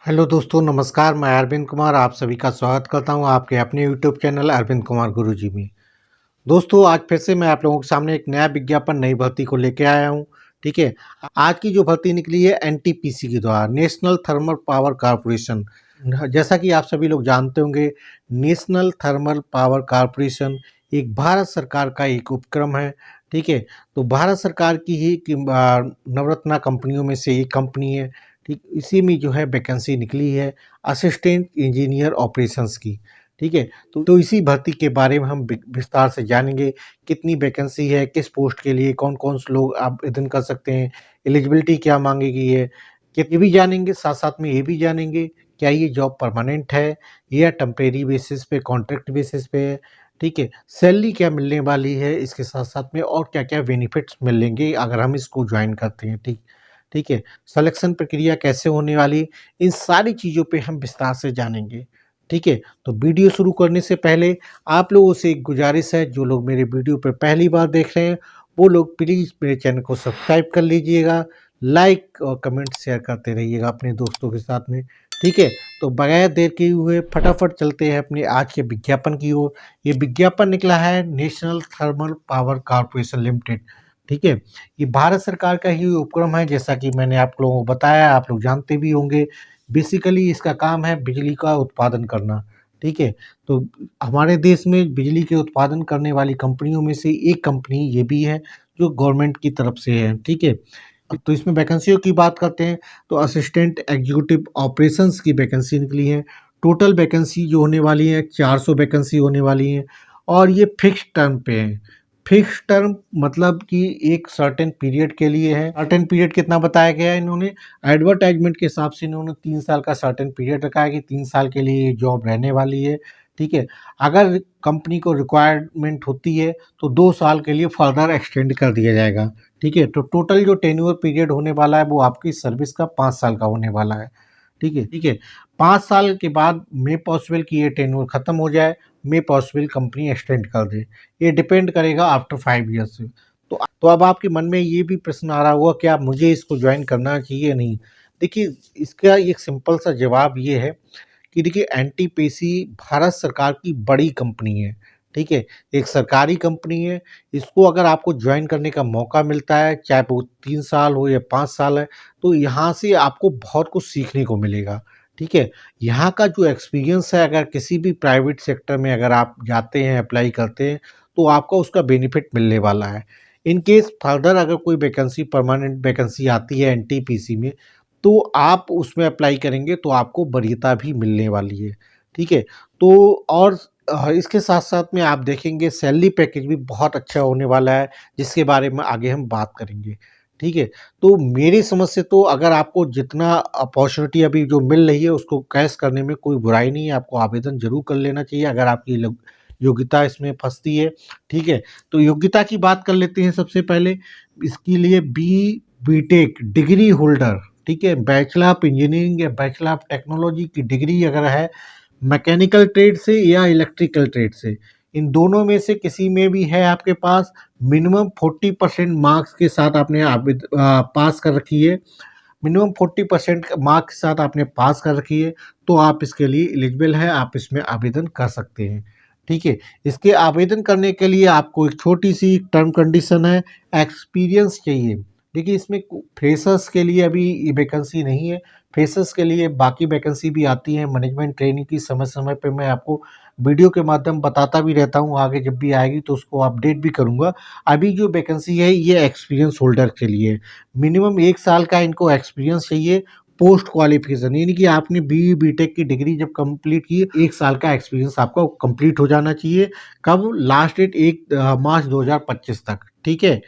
Hello दोस्तों, नमस्कार। मैं अरविंद कुमार आप सभी का स्वागत करता हूं आपके अपने यूट्यूब चैनल अरविंद कुमार गुरुजी में। दोस्तों, आज फिर से मैं आप लोगों के सामने एक नया विज्ञापन, नई भर्ती को लेके आया हूं। ठीक है। आज की जो भर्ती निकली है एनटीपीसी के द्वारा, नेशनल थर्मल पावर कॉरपोरेशन। जैसा कि आप सभी लोग जानते होंगे, नेशनल थर्मल पावर कॉरपोरेशन एक भारत सरकार का एक उपक्रम है। ठीक है। तो भारत सरकार की ही नवरत्ना कंपनियों में से एक कंपनी है। ठीक, इसी में जो है वैकेंसी निकली है असिस्टेंट इंजीनियर ऑपरेशंस की। ठीक है। तो इसी भर्ती के बारे में हम विस्तार से जानेंगे। कितनी वैकेंसी है, किस पोस्ट के लिए, कौन कौन से लोग आवेदन कर सकते हैं, एलिजिबिलिटी क्या मांगी गई है, ये भी जानेंगे। साथ साथ में ये भी जानेंगे क्या ये जॉब परमानेंट है या टेम्परेरी बेसिस पे, कॉन्ट्रैक्ट बेसिस पे है। ठीक है। सैलरी क्या मिलने वाली है, इसके साथ साथ में और क्या क्या बेनिफिट्स मिलेंगे अगर हम इसको ज्वाइन करते हैं। ठीक ठीक है। सिलेक्शन प्रक्रिया कैसे होने वाली, इन सारी चीज़ों पे हम विस्तार से जानेंगे। ठीक है। तो वीडियो शुरू करने से पहले आप लोगों से एक गुजारिश है, जो लोग मेरे वीडियो पर पहली बार देख रहे हैं वो लोग प्लीज़ मेरे चैनल को सब्सक्राइब कर लीजिएगा, लाइक और कमेंट शेयर करते रहिएगा अपने दोस्तों के साथ में। ठीक है। तो बगैर देर किए हुए फटाफट चलते हैं अपने आज के विज्ञापन की ओर। ये विज्ञापन निकला है national thermal power corporation limited. ठीक है। ये भारत सरकार का ही उपक्रम है, जैसा कि मैंने आप लोगों को बताया, आप लोग जानते भी होंगे। बेसिकली इसका काम है बिजली का उत्पादन करना। ठीक है। तो हमारे देश में बिजली के उत्पादन करने वाली कंपनियों में से एक कंपनी ये भी है जो गवर्नमेंट की तरफ से है। ठीक है। तो इसमें वैकेंसियों की बात करते हैं तो असिस्टेंट एग्जीक्यूटिव ऑपरेशंस की वैकेंसी निकली है। टोटल वैकेंसी जो होने वाली है 400 वैकेंसी होने वाली है और ये फिक्स टर्म पे है। फिक्स टर्म मतलब कि एक सर्टेन पीरियड के लिए है। सर्टेन पीरियड कितना बताया गया है इन्होंने, एडवर्टाइजमेंट के हिसाब से इन्होंने 3 साल का सर्टेन पीरियड रखा है कि 3 साल के लिए ये जॉब रहने वाली है। ठीक है। अगर कंपनी को रिक्वायरमेंट होती है तो 2 साल के लिए फर्दर एक्सटेंड कर दिया जाएगा। ठीक है। तो टोटल जो टेन्योर पीरियड होने वाला है वो आपकी सर्विस का 5 साल का होने वाला है। ठीक है। ठीक है। 5 साल के बाद मे पॉसिबल कि ये टेन्योर खत्म हो जाए, मे पॉसिबल कंपनी एक्सटेंड कर दे। ये डिपेंड करेगा आफ्टर 5 ईयर्स से। तो अब आपके मन में ये भी प्रश्न आ रहा होगा क्या मुझे इसको ज्वाइन करना चाहिए या नहीं। देखिए, इसका एक सिंपल सा जवाब ये है कि देखिए, एनटीपीसी भारत सरकार की बड़ी कंपनी है। ठीक है। एक सरकारी कंपनी है। इसको अगर आपको ज्वाइन करने का मौका मिलता है, चाहे वो 3 साल हो या 5 साल है, तो यहाँ से आपको बहुत कुछ सीखने को मिलेगा। ठीक है। यहाँ का जो एक्सपीरियंस है, अगर किसी भी प्राइवेट सेक्टर में अगर आप जाते हैं, अप्लाई करते हैं, तो आपको उसका बेनिफिट मिलने वाला है। इन केस फर्दर अगर कोई वैकेंसी, परमानेंट वैकेंसी आती है एनटीपीसी में, तो आप उसमें अप्लाई करेंगे तो आपको वरीयता भी मिलने वाली है। ठीक है। तो और इसके साथ-साथ में आप देखेंगे सैलरी पैकेज भी बहुत अच्छा होने वाला है, जिसके बारे में आगे हम बात करेंगे। ठीक है। तो मेरी समझ से तो अगर आपको जितना अपॉर्च्युनिटी अभी जो मिल रही है उसको कैच करने में कोई बुराई नहीं है, आपको आवेदन ज़रूर कर लेना चाहिए अगर आपकी योग्यता इसमें फँसती है। ठीक है। तो योग्यता की बात कर लेते हैं सबसे पहले। इसके लिए बीटेक डिग्री होल्डर, ठीक है, बैचलर ऑफ इंजीनियरिंग या बैचलर ऑफ टेक्नोलॉजी की डिग्री अगर है मैकेनिकल ट्रेड से या इलेक्ट्रिकल ट्रेड से, इन दोनों में से किसी में भी है आपके पास, मिनिमम 40% मार्क्स के साथ आपने पास कर रखी है, मिनिमम 40% मार्क्स के साथ आपने पास कर रखी है, तो आप इसके लिए एलिजिबल है, आप इसमें आवेदन कर सकते हैं। ठीक है। इसके आवेदन करने के लिए आपको एक छोटी सी टर्म कंडीशन है, एक्सपीरियंस चाहिए। देखिए, इसमें फ्रेशर्स के लिए अभी ये वैकेंसी नहीं है। फ्रेशर्स के लिए बाकी वैकेंसी भी आती है मैनेजमेंट ट्रेनिंग की, समय समय पे मैं आपको वीडियो के माध्यम बताता भी रहता हूँ, आगे जब भी आएगी तो उसको अपडेट भी करूँगा। अभी जो वैकेंसी है ये एक्सपीरियंस होल्डर के लिए, मिनिमम 1 साल का इनको एक्सपीरियंस चाहिए पोस्ट क्वालिफिकेशन, यानी कि आपने बीई बीटेक की डिग्री जब कंप्लीट की, 1 साल का एक्सपीरियंस आपका कंप्लीट हो जाना चाहिए। कब? लास्ट डेट 1 मार्च 2025 तक। ठीक है।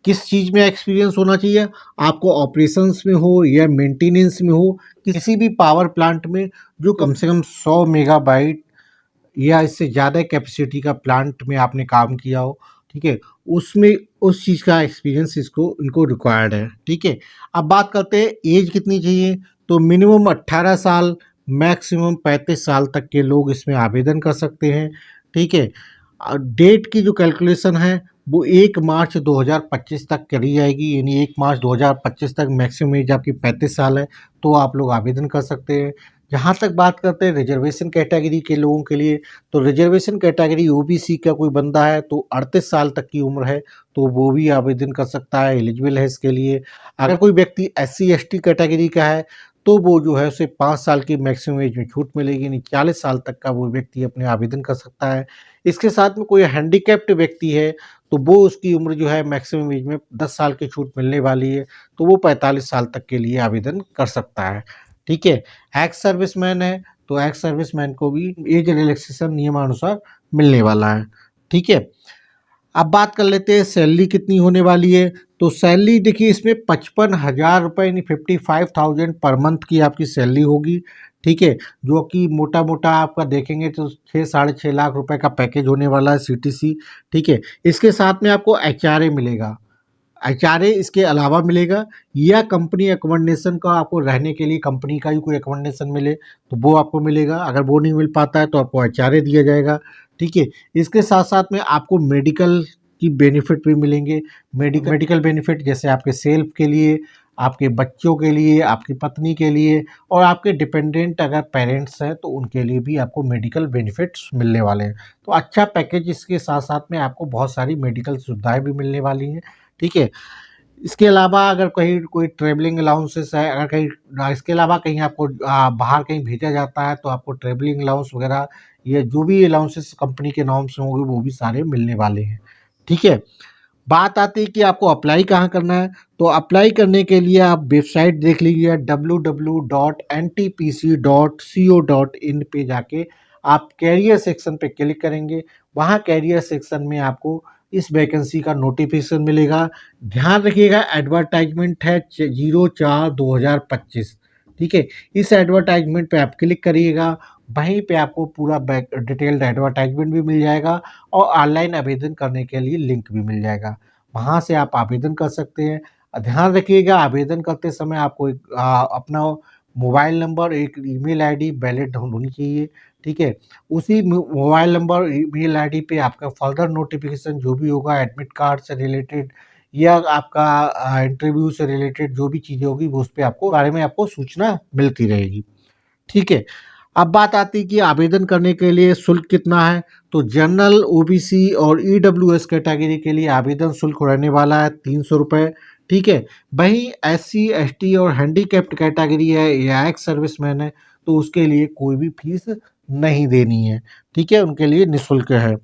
किस चीज़ में एक्सपीरियंस होना चाहिए? आपको ऑपरेशंस में हो या मेंटेनेंस में हो, किसी भी पावर प्लांट में जो कम से कम 100 मेगावाट या इससे ज़्यादा कैपेसिटी का प्लांट में आपने काम किया हो। ठीक है। उसमें उस चीज़ का एक्सपीरियंस इनको रिक्वायर्ड है। ठीक है। अब बात करते हैं एज कितनी चाहिए, तो मिनिमम 18 साल, मैक्सिमम 35 साल तक के लोग इसमें आवेदन कर सकते हैं। ठीक है। डेट की जो कैलकुलेशन है वो 1 मार्च 2025 तक करी जाएगी, यानी 1 मार्च 2025 तक मैक्सिमम एज आपकी 35 साल है, तो आप लोग आवेदन कर सकते हैं। जहाँ तक बात करते हैं रिजर्वेशन कैटेगरी के लोगों के लिए, तो रिजर्वेशन कैटेगरी ओबीसी का कोई बंदा है तो 38 साल तक की उम्र है, तो वो भी आवेदन कर सकता है, एलिजिबल है इसके लिए। अगर कोई व्यक्ति एससी एसटी कैटेगरी का है, तो वो जो है उसे 5 साल की मैक्सिमम एज में छूट मिलेगी, यानी 40 साल तक का वो व्यक्ति अपने आवेदन कर सकता है। इसके साथ में कोई हैंडीकैप्ड व्यक्ति है, तो वो उसकी उम्र जो है मैक्सिमम एज में 10 साल की छूट मिलने वाली है, तो वो 45 साल तक के लिए आवेदन कर सकता है। ठीक है, एक्स सर्विसमैन है, तो एक्स सर्विसमैन को भी एज रिलैक्सेशन नियमानुसार मिलने वाला है। ठीक है, अब बात कर लेते हैं सैलरी कितनी होने वाली है। तो सैलरी देखिए इसमें 55,000 रुपये यानी 55,000 पर मंथ की आपकी सैलरी होगी। ठीक है, जो कि मोटा मोटा आपका देखेंगे तो 6-6.5 लाख रुपए का पैकेज होने वाला है सीटीसी। ठीक है, इसके साथ में आपको एचआरए मिलेगा, एचआरए इसके अलावा मिलेगा, या कंपनी अकोमोडेशन का आपको रहने के लिए कंपनी का ही कोई अकोमोडेशन मिले तो वो आपको मिलेगा। अगर वो नहीं मिल पाता है तो आपको एचआरए दिया जाएगा। ठीक है, इसके साथ साथ में आपको मेडिकल की बेनिफिट भी मिलेंगे। मेडिकल बेनिफिट जैसे आपके सेल्फ के लिए, आपके बच्चों के लिए, आपकी पत्नी के लिए, और आपके डिपेंडेंट अगर पेरेंट्स हैं तो उनके लिए भी आपको मेडिकल बेनिफिट्स मिलने वाले हैं। तो अच्छा पैकेज, इसके साथ साथ में आपको बहुत सारी मेडिकल सुविधाएं भी मिलने वाली हैं। ठीक है, इसके अलावा अगर कहीं कोई ट्रैवलिंग अलाउंसेस है, अगर कहीं इसके अलावा कहीं आपको बाहर कहीं भेजा जाता है तो आपको ट्रैवलिंग अलाउंस वगैरह, ये जो भी अलाउंसेस कंपनी के नाम से होंगे वो भी सारे मिलने वाले हैं। ठीक है, बात आती है कि आपको अप्लाई कहाँ करना है। तो अप्लाई करने के लिए आप वेबसाइट देख लीजिए www.ntpc.co.in पे जाके आप कैरियर सेक्शन पे क्लिक करेंगे। वहाँ कैरियर सेक्शन में आपको इस वैकेंसी का नोटिफिकेशन मिलेगा। ध्यान रखिएगा एडवर्टाइजमेंट है 04/2025। ठीक है, इस एडवर्टाइजमेंट पे आप क्लिक करिएगा, वहीं पे आपको पूरा डिटेल्ड एडवर्टाइजमेंट भी मिल जाएगा और ऑनलाइन आवेदन करने के लिए लिंक भी मिल जाएगा। वहाँ से आप आवेदन कर सकते हैं। ध्यान रखिएगा आवेदन करते समय आपको एक अपना मोबाइल नंबर, एक ईमेल आईडी वैलिड होनी चाहिए। ठीक है, उसी मोबाइल नंबर, ईमेल आईडी पे आपका फर्दर नोटिफिकेशन जो भी होगा एडमिट कार्ड से रिलेटेड या आपका इंटरव्यू से रिलेटेड जो भी चीज़ें होगी वो उस पे आपको बारे में आपको सूचना मिलती रहेगी। ठीक है, अब बात आती है कि आवेदन करने के लिए शुल्क कितना है। तो जनरल, ओबीसी और ईडब्ल्यूएस कैटेगरी के लिए आवेदन शुल्क रहने वाला है 300 रुपये। ठीक है, वहीं एससी एसटी और हैंडीकैप्ड कैटेगरी है या एक्स सर्विसमैन है तो उसके लिए कोई भी फीस नहीं देनी है। ठीक है, उनके लिए निःशुल्क है।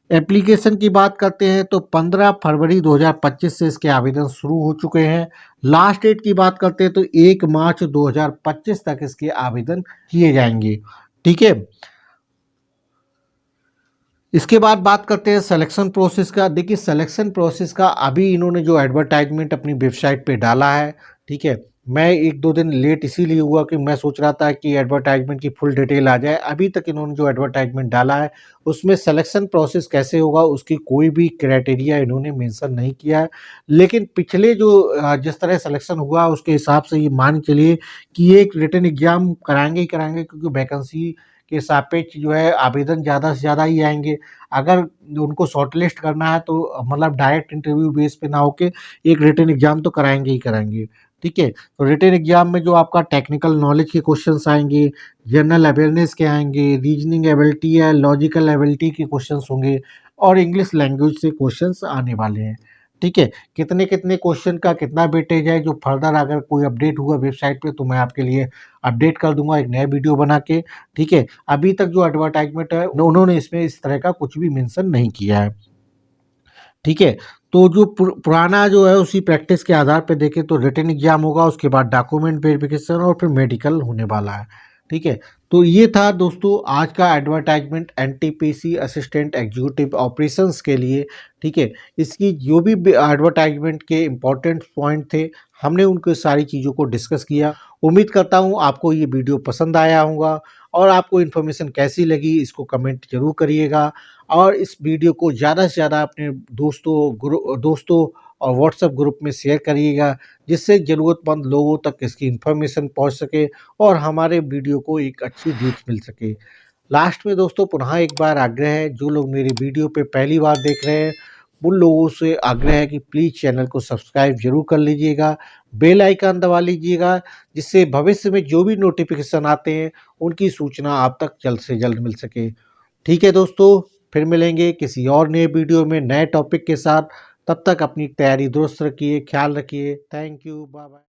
एप्लीकेशन की बात करते हैं तो 15 फरवरी 2025 से इसके आवेदन शुरू हो चुके हैं। लास्ट डेट की बात करते हैं तो 1 मार्च 2025 तक इसके आवेदन किए जाएंगे। ठीक है, इसके बाद बात करते हैं सिलेक्शन प्रोसेस का। देखिए सिलेक्शन प्रोसेस का अभी इन्होंने जो एडवर्टाइजमेंट अपनी वेबसाइट पे डाला है, ठीक है, मैं 1-2 दिन लेट इसीलिए हुआ कि मैं सोच रहा था कि एडवर्टाइजमेंट की फुल डिटेल आ जाए। अभी तक इन्होंने जो एडवर्टाइजमेंट डाला है उसमें सिलेक्शन प्रोसेस कैसे होगा उसकी कोई भी क्राइटेरिया इन्होंने मेंशन नहीं किया है। लेकिन पिछले जो जिस तरह सिलेक्शन हुआ उसके हिसाब से ये मान के चलिए कि ये एक रिटन एग्जाम कराएंगे ही कराएंगे, क्योंकि वैकेंसी के सापेक्ष जो है आवेदन ज़्यादा से ज़्यादा ही आएंगे। अगर उनको शॉर्टलिस्ट करना है तो मतलब डायरेक्ट इंटरव्यू बेस पे ना होके एक रिटन एग्जाम तो कराएंगे ही कराएंगे। ठीक है, तो रिटन एग्जाम में जो आपका टेक्निकल नॉलेज के क्वेश्चंस आएंगे, जनरल अवेयरनेस के आएंगे, रीजनिंग एबिलिटी या लॉजिकल एबिलिटी के क्वेश्चंस होंगे और इंग्लिश लैंग्वेज से क्वेश्चंस आने वाले हैं। ठीक है, कितने कितने क्वेश्चन का कितना वेटेज है, जो फर्दर अगर कोई अपडेट हुआ वेबसाइट पे तो मैं आपके लिए अपडेट कर दूंगा एक नया वीडियो बना के। ठीक है, अभी तक जो एडवर्टाइजमेंट है उन्होंने इसमें इस तरह का कुछ भी मेंशन नहीं किया है। ठीक है, तो जो पुराना जो है उसी प्रैक्टिस के आधार पे देखें तो रिटन एग्जाम होगा, उसके बाद डॉक्यूमेंट वेरिफिकेशन और फिर मेडिकल होने वाला है। ठीक है, तो ये था दोस्तों आज का advertisement NTPC assistant executive operations के लिए। ठीक है, इसकी जो भी एडवर्टाइजमेंट के इम्पोर्टेंट पॉइंट थे हमने उनको सारी चीज़ों को डिस्कस किया। उम्मीद करता हूँ आपको ये वीडियो पसंद आया होगा और आपको इन्फॉर्मेशन कैसी लगी इसको कमेंट जरूर करिएगा और इस वीडियो को ज़्यादा से ज़्यादा अपने दोस्तों और व्हाट्सएप ग्रुप में शेयर करिएगा, जिससे ज़रूरतमंद लोगों तक इसकी इन्फॉर्मेशन पहुंच सके और हमारे वीडियो को एक अच्छी रीच मिल सके। लास्ट में दोस्तों पुनः एक बार आग्रह है, जो लोग मेरी वीडियो पे पहली बार देख रहे हैं उन लोगों से आग्रह है कि प्लीज़ चैनल को सब्सक्राइब ज़रूर कर लीजिएगा, बेल आइकन दबा लीजिएगा, जिससे भविष्य में जो भी नोटिफ़िकेशन आते हैं, उनकी सूचना आप तक जल्द से जल्द मिल सके। ठीक है दोस्तों, फिर मिलेंगे किसी और नए वीडियो में नए टॉपिक के साथ। तब तक अपनी तैयारी दुरुस्त रखिए, ख्याल रखिए। Thank you, bye bye.